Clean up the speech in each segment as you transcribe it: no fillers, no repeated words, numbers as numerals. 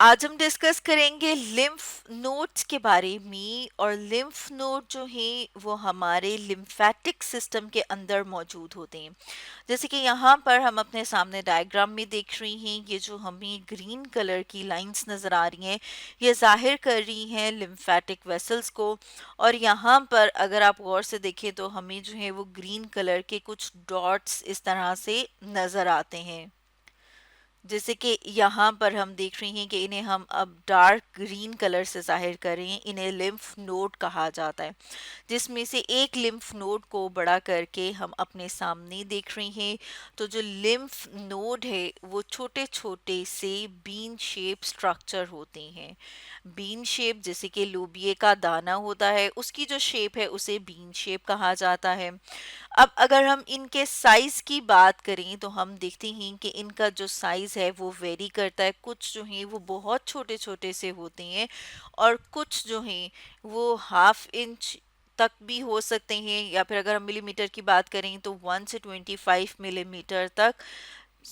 आज हम डिस्कस करेंगे लिम्फ नोड्स के बारे में। और लिम्फ नोड जो हैं वो हमारे लिम्फेटिक सिस्टम के अंदर मौजूद होते हैं। जैसे कि यहाँ पर हम अपने सामने डायग्राम में देख रही हैं, ये जो हमें ग्रीन कलर की लाइंस नज़र आ रही हैं ये जाहिर कर रही हैं लिम्फेटिक वेसल्स को। और यहाँ पर अगर आप गौर से देखें तो हमें जो है वो ग्रीन कलर के कुछ डॉट्स इस तरह से नज़र आते हैं। जैसे कि यहाँ पर हम देख रहे हैं कि इन्हें हम अब डार्क ग्रीन कलर से जाहिर कर रहे हैं। इन्हें लिम्फ नोड कहा जाता है, जिसमें से एक लिम्फ नोड को बड़ा करके हम अपने सामने देख रहे हैं। तो जो लिम्फ नोड है वो छोटे छोटे से बीन शेप स्ट्रक्चर होते हैं। बीन शेप जैसे कि लोबिए का दाना होता है, उसकी जो शेप है उसे बीन शेप कहा जाता है। अब अगर हम इनके साइज की बात करें तो हम देखते हैं कि इनका जो साइज है वो वेरी करता है। कुछ जो हैं वो बहुत छोटे छोटे से होते हैं और कुछ जो हैं वो हाफ इंच तक भी हो सकते हैं, या फिर अगर हम मिलीमीटर की बात करें तो 1 से 25 मिलीमीटर तक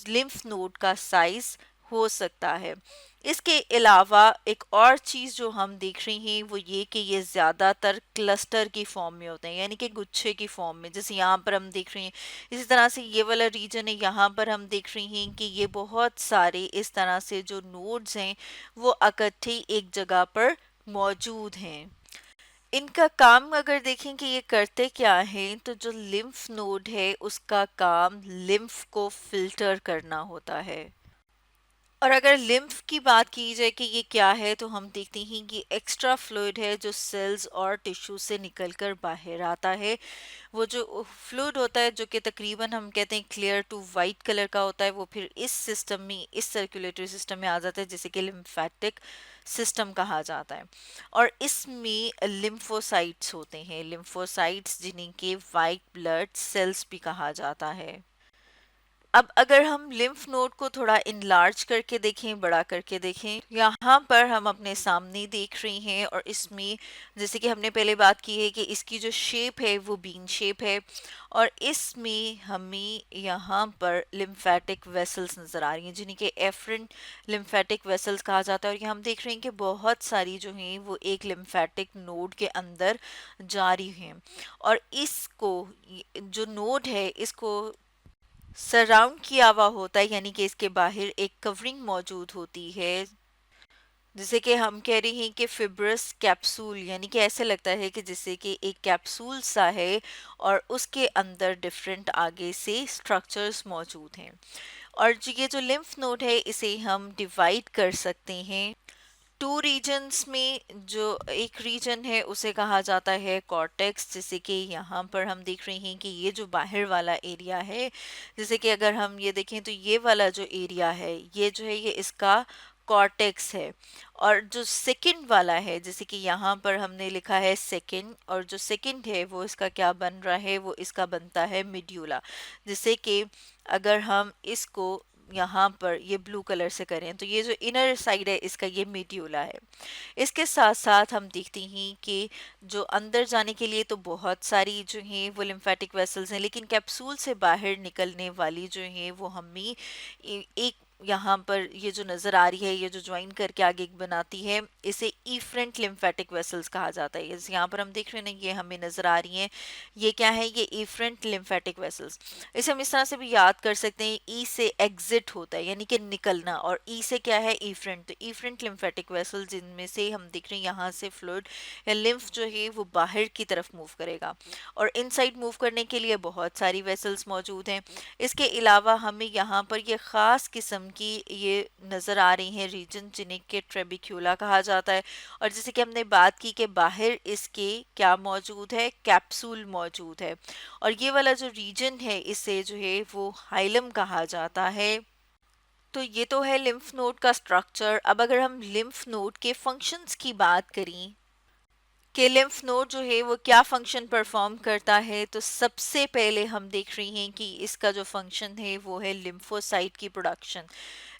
लिम्फ नोड का साइज हो सकता है। इसके अलावा एक और चीज जो हम देख रहे हैं वो ये कि ये ज्यादातर क्लस्टर की फॉर्म में होते हैं, यानी कि गुच्छे की फॉर्म में। जैसे यहाँ पर हम देख रहे हैं, इसी तरह से ये वाला रीजन है, यहाँ पर हम देख रहे हैं कि ये बहुत सारे इस तरह से जो नोड्स हैं वो इकट्ठे एक जगह पर मौजूद हैं। इनका काम अगर देखें कि ये करते क्या है, तो जो लिम्फ नोड है उसका काम लिम्फ को फिल्टर करना होता है। और अगर लिम्फ की बात की जाए कि ये क्या है, तो हम देखते हैं कि एक्स्ट्रा फ्लूइड है जो सेल्स और टिश्यू से निकलकर बाहर आता है। वो जो फ्लूइड होता है जो कि तकरीबन हम कहते हैं क्लियर टू वाइट कलर का होता है, वो फिर इस सिस्टम में, इस सर्कुलेटरी सिस्टम में आ जाता है, जिसे कि लिम्फेटिक सिस्टम कहा जाता है। और इसमें लिम्फोसाइट्स होते हैं, लिम्फोसाइट्स जिन्हें के वाइट ब्लड सेल्स भी कहा जाता है। अब अगर हम लिम्फ नोड को थोड़ा इनलार्ज करके देखें, बड़ा करके देखें, यहाँ पर हम अपने सामने देख रहे हैं। और इसमें जैसे कि हमने पहले बात की है कि इसकी जो शेप है वो बीन शेप है। और इसमें हमें यहाँ पर लिम्फेटिक वेसल्स नज़र आ रही हैं, जिन्हें कि एफरेंट लिम्फेटिक वेसल्स कहा जाता है। और यहाँ हम देख रहे हैं कि बहुत सारी जो हैं वो एक लिम्फेटिक नोड के अंदर जा रही हैं। और इसको, जो नोड है इसको सराउंड किया हुआ होता है, यानी कि इसके बाहर एक कवरिंग मौजूद होती है, जिसे कि हम कह रहे हैं कि फिब्रस कैप्सूल, यानी कि ऐसे लगता है कि जैसे कि एक कैप्सूल सा है और उसके अंदर डिफरेंट आगे से स्ट्रक्चर्स मौजूद हैं। और ये जो लिम्फ नोड है इसे हम डिवाइड कर सकते हैं टू रीजन्स में। जो एक रीजन है उसे कहा जाता है कॉर्टेक्स, जैसे कि यहाँ पर हम देख रहे हैं कि ये जो बाहर वाला एरिया है, जैसे कि अगर हम ये देखें तो ये वाला जो एरिया है ये जो है ये इसका कॉर्टेक्स है। और जो सेकंड वाला है, जैसे कि यहाँ पर हमने लिखा है सेकंड, और जो सेकंड है वो इसका क्या बन रहा है, वो इसका बनता है मिड्यूला। जैसे कि अगर हम इसको यहाँ पर ये ब्लू कलर से करें तो ये जो इनर साइड है इसका ये मीड्यूला है। इसके साथ साथ हम देखते हैं कि जो अंदर जाने के लिए तो बहुत सारी जो हैं वो लिम्फेटिक वेसल्स हैं, लेकिन कैप्सूल से बाहर निकलने वाली जो हैं वो हमें एक यहाँ पर ये जो नज़र आ रही है, ये जो ज्वाइन करके आगे एक बनाती है, इसे इफरेंट लिम्फेटिक वेसल्स कहा जाता है। जैसे यहाँ पर हम देख रहे हैं ना, ये हमें नज़र आ रही हैं, ये क्या है, ये इफरेंट लिम्फेटिक वेसल्स। इसे हम इस तरह से भी याद कर सकते हैं, ई से एग्जिट होता है यानी कि निकलना, और ई से क्या है, इफरेंट। तो इफरेंट लिम्फेटिक वेसल जिनमें से हम देख रहे हैं यहाँ से फ्लूइड या लिम्फ जो है वो बाहर की तरफ मूव करेगा, और इनसाइड मूव करने के लिए बहुत सारी वेसल्स मौजूद हैं। इसके अलावा हमें यहाँ पर ये ख़ास किस्म की ये नज़र आ रही हैं रीजन, जिन्हें के ट्रेबिक्यूला कहा जाता है। और जैसे कि हमने बात की कि बाहर इसके क्या मौजूद है, कैप्सूल मौजूद है। और ये वाला जो रीजन है इसे जो है वो हाइलम कहा जाता है। तो ये तो है लिम्फ नोड का स्ट्रक्चर। अब अगर हम लिम्फ नोड के फंक्शंस की बात करें कि लिम्फ नोड जो है वो क्या फंक्शन परफॉर्म करता है, तो सबसे पहले हम देख रहे हैं कि इसका जो फंक्शन है वो है लिम्फोसाइट की प्रोडक्शन।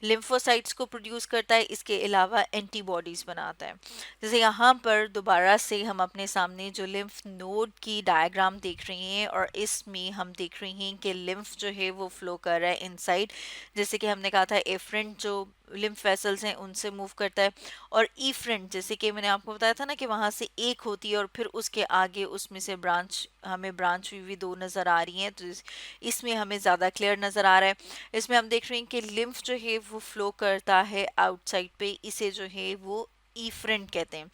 लिम्फोसाइट्स को प्रोड्यूस करता है, इसके अलावा एंटीबॉडीज बनाता है। जैसे यहाँ पर दोबारा से हम अपने सामने जो लिम्फ नोड की डायग्राम देख रहे हैं, और इसमें हम देख रहे हैं कि लिम्फ जो है वो फ्लो कर रहा है इनसाइड। जैसे कि हमने कहा था एफरेंट जो लिम्फ वेसल्स हैं उनसे मूव करता है। और इफरेंट, जैसे कि मैंने आपको बताया था ना कि वहां से एक होती है और फिर उसके आगे उसमें से ब्रांच, हमें ब्रांच हुई हुई दो नज़र आ रही हैं, तो इसमें हमें ज़्यादा क्लियर नज़र आ रहा है। इसमें हम देख रहे हैं कि लिम्फ जो है वो फ्लो करता है आउटसाइड पे, इसे जो है वो इफरेंट कहते हैं।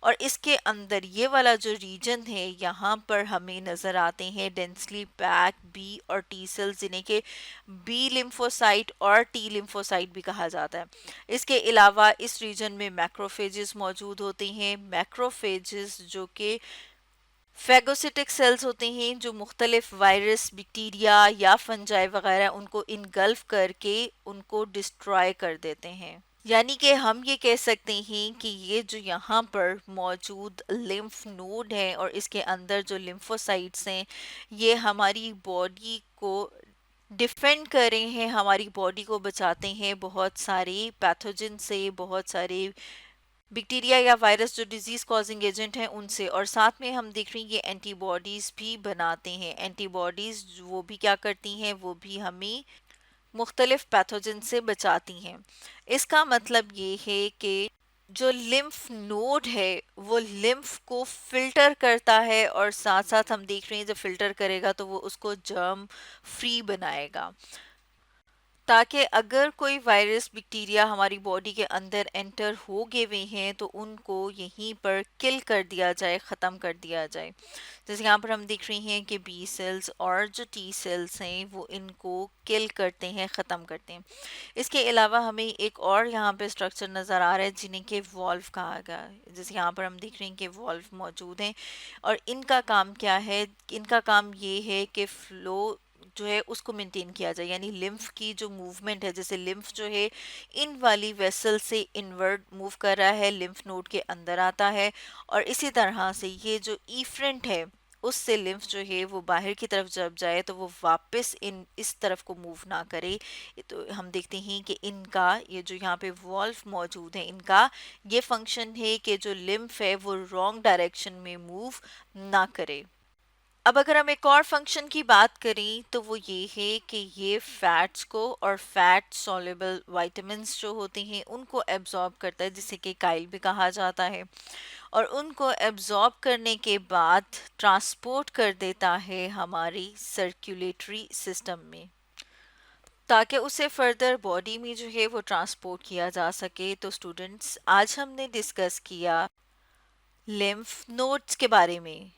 और इसके अंदर ये वाला जो रीजन है, यहाँ पर हमें नजर आते हैं डेंसली पैक बी और टी सेल्स, जिन्हें के बी लिम्फोसाइट और टी लिम्फोसाइट भी कहा जाता है। इसके अलावा इस रीजन में मैक्रोफेजेस मौजूद होते हैं। मैक्रोफेजेस जो कि फेगोसिटिक सेल्स होते हैं, जो मुख्तलिफ वायरस, बैक्टीरिया या फंजाई वगैरह उनको इनगल्फ करके उनको डिस्ट्रॉय कर देते हैं। यानी कि हम ये कह सकते हैं कि ये जो यहाँ पर मौजूद लिम्फ नोड है और इसके अंदर जो लिम्फोसाइट्स हैं, ये हमारी बॉडी को डिफेंड कर रहे हैं, हमारी बॉडी को बचाते हैं बहुत सारे पैथोजन से, बहुत सारे बैक्टीरिया या वायरस जो डिजीज कॉजिंग एजेंट हैं उनसे। और साथ में हम देख रहे हैं ये एंटीबॉडीज भी बनाते हैं। एंटीबॉडीज वो भी क्या करती हैं, वो भी हमें मुख्तलिफ पैथोजन से बचाती हैं। इसका मतलब ये है कि जो लिम्फ नोड है वो लिम्फ को फिल्टर करता है, और साथ साथ हम देख रहे हैं जब फिल्टर करेगा तो वो उसको जर्म फ्री बनाएगा, ताकि अगर कोई वायरस, बैक्टीरिया हमारी बॉडी के अंदर एंटर हो गए हुए हैं तो उनको यहीं पर किल कर दिया जाए, ख़त्म कर दिया जाए। जैसे यहाँ पर हम देख रहे हैं कि बी सेल्स और जो टी सेल्स हैं वो इनको किल करते हैं, ख़त्म करते हैं। इसके अलावा हमें एक और यहाँ पे स्ट्रक्चर नज़र आ रहा है जिन्हें के वॉल्व कहा गया है। जैसे यहाँ पर हम देख रहे हैं कि वॉल्व मौजूद हैं, और इनका काम क्या है, इनका काम ये है कि फ्लो जो है उसको मेंटेन किया जाए, यानी लिम्फ की जो मूवमेंट है, जैसे लिम्फ जो है इन वाली वेसल से इनवर्ड मूव कर रहा है, लिम्फ नोड के अंदर आता है, और इसी तरह से ये जो इफरेंट है उससे लिम्फ जो है वो बाहर की तरफ जब जाए तो वो वापस इन इस तरफ को मूव ना करे। तो हम देखते हैं कि इनका ये जो यहाँ पे वॉल्व मौजूद है, इनका ये फंक्शन है कि जो लिम्फ है वो रॉन्ग डायरेक्शन में मूव ना करे। अब अगर हम एक और फंक्शन की बात करें तो वो ये है कि ये फैट्स को और फैट सॉल्युबल विटामिन्स जो होते हैं उनको एब्जॉर्ब करता है, जिसे कि काइल भी कहा जाता है, और उनको एब्जॉर्ब करने के बाद ट्रांसपोर्ट कर देता है हमारी सर्कुलेटरी सिस्टम में, ताकि उसे फर्दर बॉडी में जो है वो ट्रांसपोर्ट किया जा सके। तो स्टूडेंट्स, आज हमने डिस्कस किया लिम्फ नोड्स के बारे में।